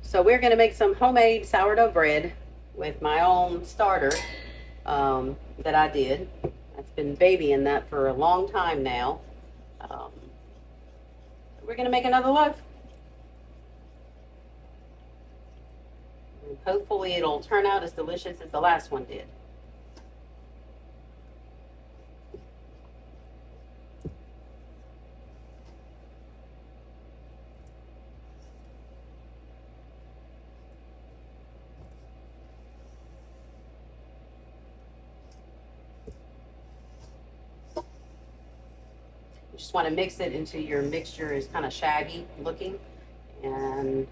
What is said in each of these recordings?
So we're going to make some homemade sourdough bread with my own starter that I did. I've been babying that for a long time now. Um, we're going to make another loaf. And hopefully it'll turn out as delicious as the last one did. You just want to mix it until your mixture is kind of shaggy looking, and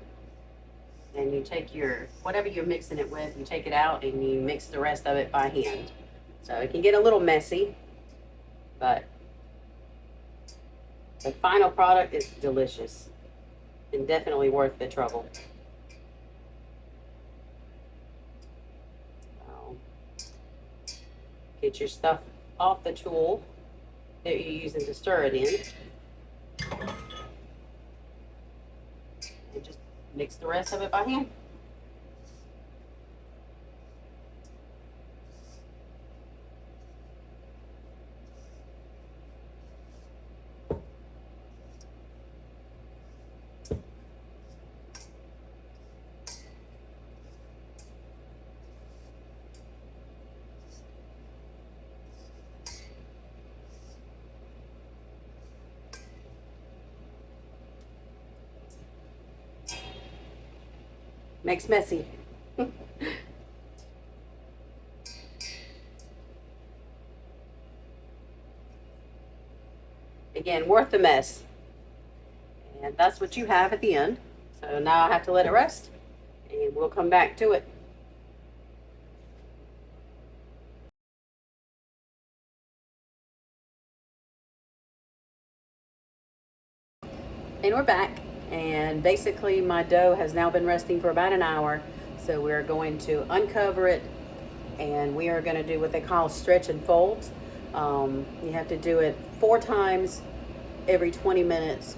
then you take your, whatever you're mixing it with, you take it out and you mix the rest of it by hand. So it can get a little messy, but the final product is delicious and definitely worth the trouble. So, get your stuff off the tool that you're using to stir it in, and just mix the rest of it by hand. Makes messy. Again, worth the mess. And that's what you have at the end. So now I have to let it rest and we'll come back to it. And we're back. And basically my dough has now been resting for about an hour. So we're going to uncover it and we are going to do what they call stretch and folds. You have to do it 4 times every 20 minutes.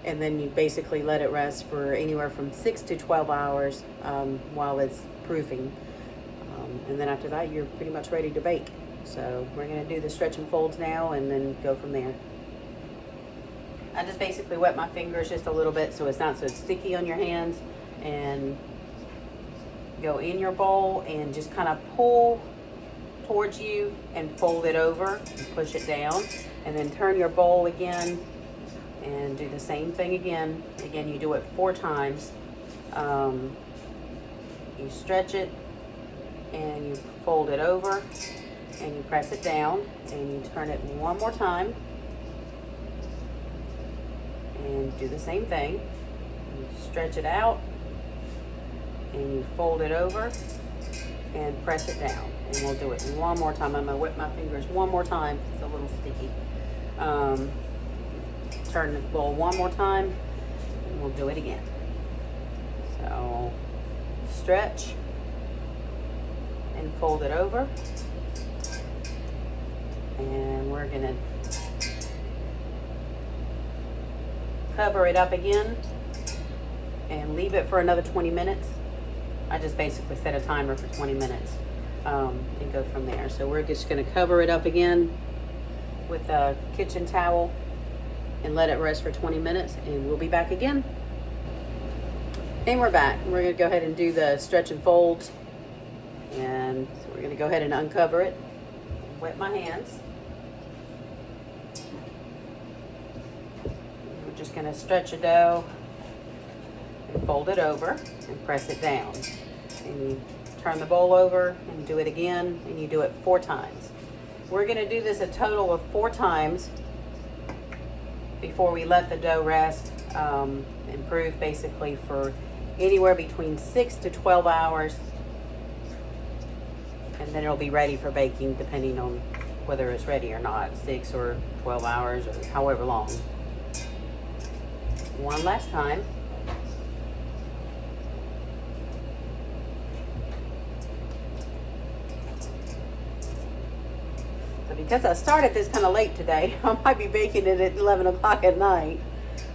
And then you basically let it rest for anywhere from 6 to 12 hours while it's proofing. And then after that, you're pretty much ready to bake. So we're going to do the stretch and folds now and then go from there. I just basically wet my fingers just a little bit so it's not so sticky on your hands, and go in your bowl and just kind of pull towards you and fold it over and push it down, and then turn your bowl again and do the same thing again. Again, you do it 4 times. You stretch it and you fold it over and you press it down and you turn it one more time and do the same thing. You stretch it out and you fold it over and press it down. And we'll do it one more time. I'm gonna whip my fingers one more time. It's a little sticky. Turn the bowl one more time and we'll do it again. So stretch and fold it over. And we're gonna cover it up again and leave it for another 20 minutes. I just basically set a timer for 20 minutes and go from there. So we're just going to cover it up again with a kitchen towel and let it rest for 20 minutes, and we'll be back again. And we're back. We're going to go ahead and do the stretch and folds, and so we're going to go ahead and uncover it. Wet my hands. Just going to stretch a dough and fold it over and press it down, and you turn the bowl over and do it again, and you do it 4 times. We're going to do this a total of 4 times before we let the dough rest and proof basically for anywhere between 6 to 12 hours, and then it'll be ready for baking depending on whether it's ready or not, 6 or 12 hours or however long. One last time. So because I started this kind of late today, I might be baking it at 11 o'clock at night.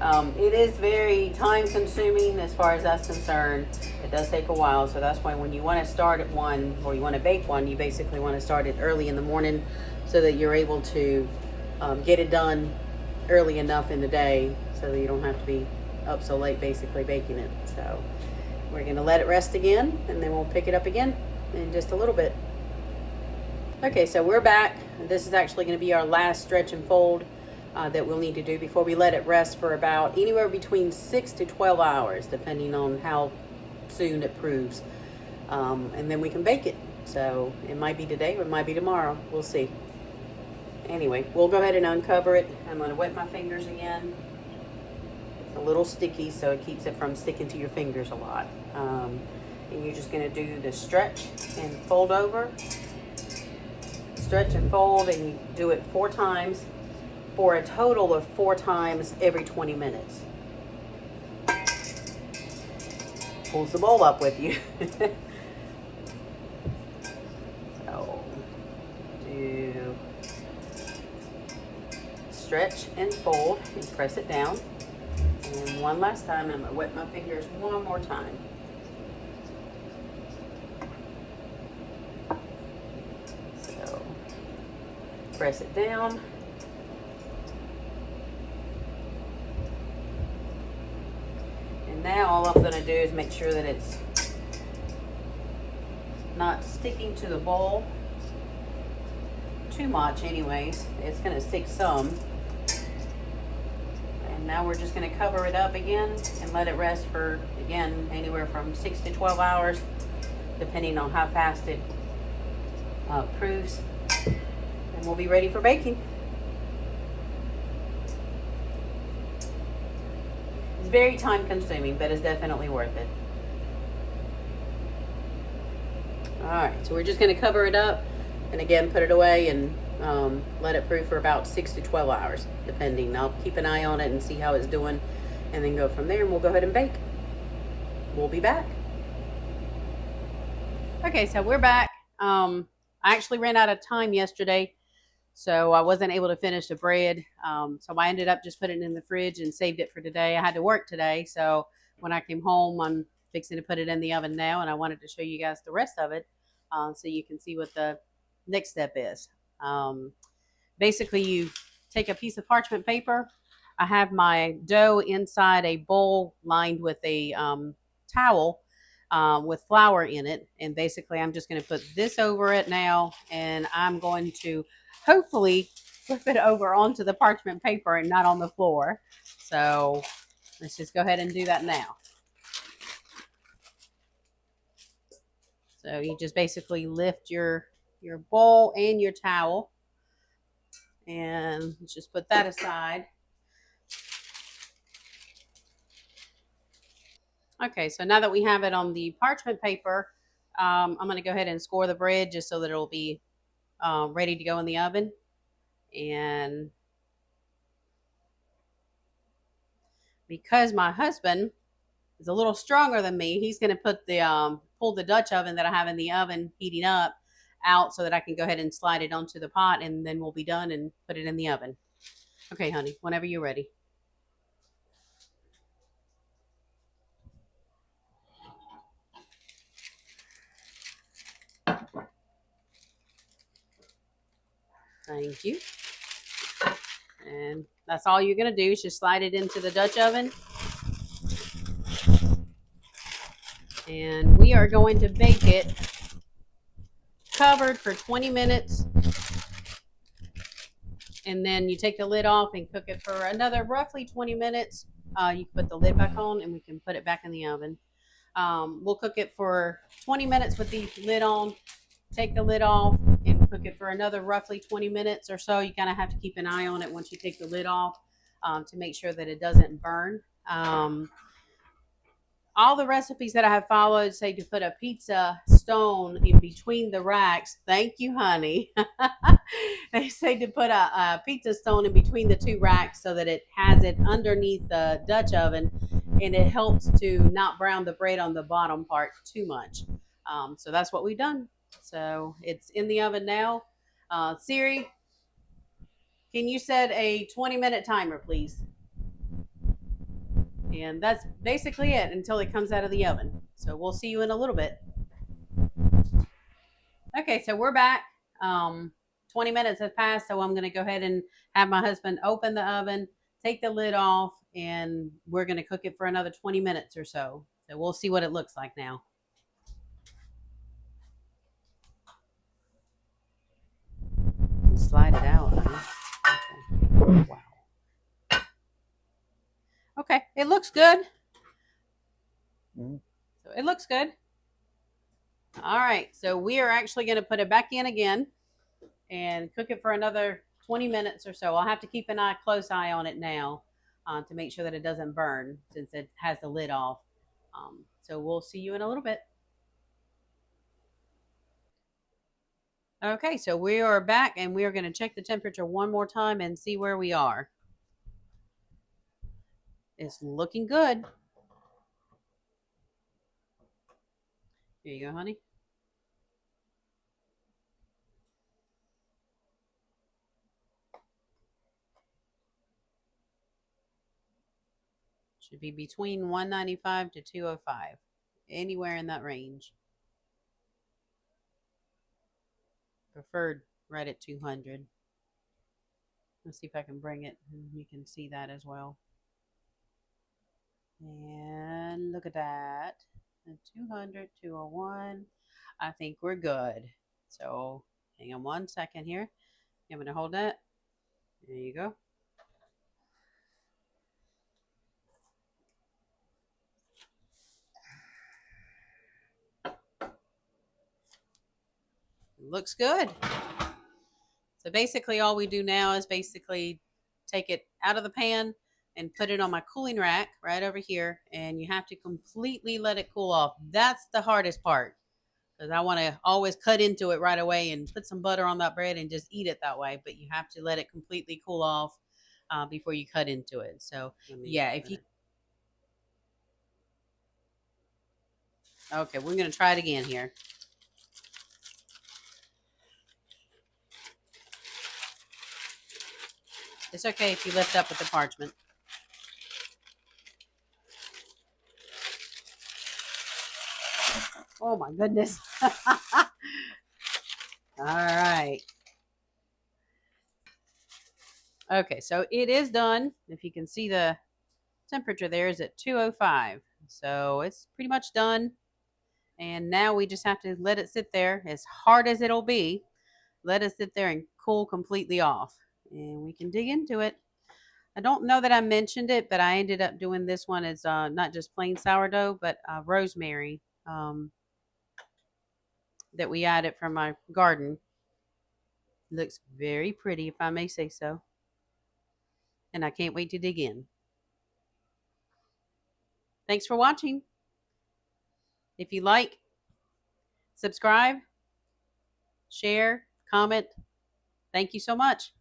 It is very time consuming as far as that's concerned. It does take a while, so that's why when you want to start at one or you want to bake one, you basically want to start it early in the morning so that you're able to get it done early enough in the day so that you don't have to be up so late basically baking it. So we're going to let it rest again, and then we'll pick it up again in just a little bit. Okay, so we're back. This is actually going to be our last stretch and fold that we'll need to do before we let it rest for about anywhere between 6 to 12 hours, depending on how soon it proves. And then we can bake it. So it might be today or it might be tomorrow. We'll see. Anyway, we'll go ahead and uncover it. I'm going to wet my fingers again. It's a little sticky, so it keeps it from sticking to your fingers a lot. And you're just going to do the stretch and fold over. Stretch and fold, and you do it 4 times for a total of 4 times every 20 minutes. Pulls the bowl up with you. So, do stretch and fold and press it down. And one last time, I'm going to wet my fingers one more time. So, press it down. Now all I'm going to do is make sure that it's not sticking to the bowl too much anyways. It's going to stick some. And now we're just going to cover it up again and let it rest for, again, anywhere from 6 to 12 hours, depending on how fast it proves. And we'll be ready for baking. Very time consuming, but it's definitely worth it. Alright, so we're just going to cover it up and again put it away and let it proof for about 6 to 12 hours depending. I'll keep an eye on it and see how it's doing and then go from there, and we'll go ahead and bake. We'll be back. Okay, so we're back. I actually ran out of time yesterday, so I wasn't able to finish the bread. So I ended up just putting it in the fridge and saved it for today. I had to work today, so when I came home, I'm fixing to put it in the oven now, and I wanted to show you guys the rest of it so you can see what the next step is. Basically, you take a piece of parchment paper. I have my dough inside a bowl lined with a towel with flour in it, and basically I'm just going to put this over it now, and I'm going to hopefully flip it over onto the parchment paper and not on the floor. So let's just go ahead and do that now. So you just basically lift your bowl and your towel, and let's just put that aside. Okay, so now that we have it on the parchment paper, I'm going to go ahead and score the bread just so that it'll be ready to go in the oven. And because my husband is a little stronger than me, he's going to put the pull the Dutch oven that I have in the oven heating up out so that I can go ahead and slide it onto the pot, and then we'll be done and put it in the oven. Okay, honey, whenever you're ready. Thank you. And that's all you're going to do is just slide it into the Dutch oven. And we are going to bake it covered for 20 minutes. And then you take the lid off and cook it for another roughly 20 minutes. You can put the lid back on and we can put it back in the oven. We'll cook it for 20 minutes with the lid on, take the lid off, and cook it for another roughly 20 minutes or so. You kind of have to keep an eye on it once you take the lid off to make sure that it doesn't burn. All the recipes that I have followed say to put a pizza stone in between the racks. Thank you, honey. They say to put a pizza stone in between the 2 racks so that it has it underneath the Dutch oven, and it helps to not brown the bread on the bottom part too much. So that's what we've done. So it's in the oven now. Siri, can you set a 20-minute timer, please? And that's basically it until it comes out of the oven. So we'll see you in a little bit. Okay, so we're back. 20 minutes has passed, so I'm going to go ahead and have my husband open the oven, take the lid off, and we're going to cook it for another 20 minutes or so. So we'll see what it looks like now. And slide it out. Okay. Wow. Okay, it looks good. So it looks good. All right, so we are actually going to put it back in again and cook it for another 20 minutes or so. I'll have to keep an close eye on it now to make sure that it doesn't burn since it has the lid off. So we'll see you in a little bit. Okay, so we are back and we are going to check the temperature one more time and see where we are. It's looking good. Here you go, honey. Should be between 195 to 205, anywhere in that range. Preferred right at 200. Let's see if I can bring it. You can see that as well. And look at that. 200, 201. I think we're good. So hang on 1 second here. I'm going to hold that. There you go. Looks good. So basically all we do now is basically take it out of the pan and put it on my cooling rack right over here. And you have to completely let it cool off. That's the hardest part, because I want to always cut into it right away and put some butter on that bread and just eat it that way. But you have to let it completely cool off before you cut into it. So yeah, if you... Okay, we're going to try it again here. It's okay if you lift up with the parchment. Oh my goodness. All right. Okay, so it is done. If you can see, the temperature there is at 205. So it's pretty much done. And now we just have to let it sit there, as hard as it'll be. Let it sit there and cool completely off. And we can dig into it. I don't know that I mentioned it, but I ended up doing this one as not just plain sourdough, but rosemary that we added from my garden. Looks very pretty, if I may say so. And I can't wait to dig in. Thanks for watching. If you like, subscribe, share, comment. Thank you so much.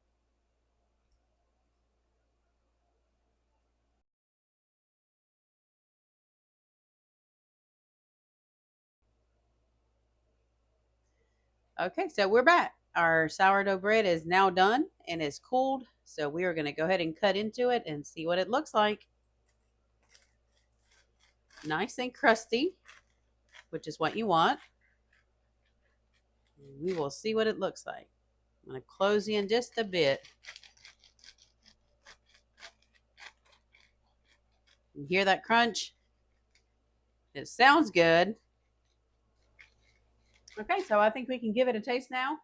Okay, so we're back. Our sourdough bread is now done and is cooled. So we are going to go ahead and cut into it and see what it looks like. Nice and crusty, which is what you want. We will see what it looks like. I'm going to close in just a bit. You hear that crunch? It sounds good. Okay, so I think we can give it a taste now.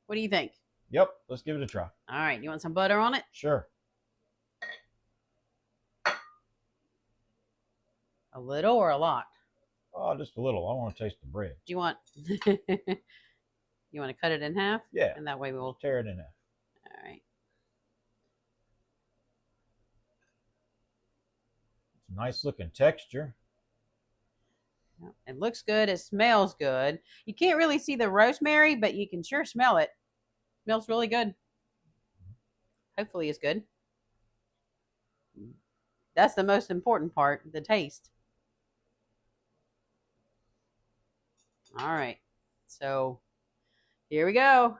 What do you think? Yep, let's give it a try. All right, you want some butter on it? Sure. A little or a lot? Oh, just a little. I want to taste the bread. Do you want you want to cut it in half? Yeah. And that way we'll tear it in half. All right. It's a nice looking texture. It looks good. It smells good. You can't really see the rosemary, but you can sure smell it. Smells really good. Hopefully it's good. That's the most important part, the taste. All right. So here we go.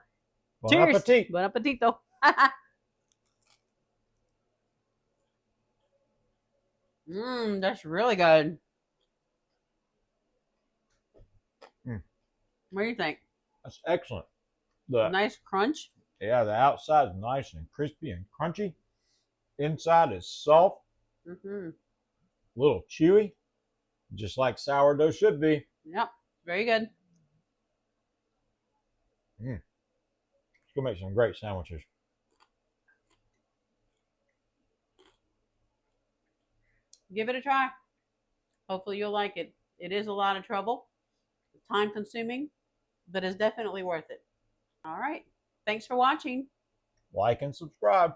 Bon Cheers. appetit. Bon appetito. That's really good. Mm. What do you think? That's excellent. The Nice crunch. Yeah, the outside is nice and crispy and crunchy. Inside is soft, Mm-hmm. a little chewy, just like sourdough should be. Yep. Very good. Mm. It's gonna make some great sandwiches. Give it a try. Hopefully you'll like it. It is a lot of trouble, time consuming, but it's definitely worth it. All right. Thanks for watching. Like and subscribe.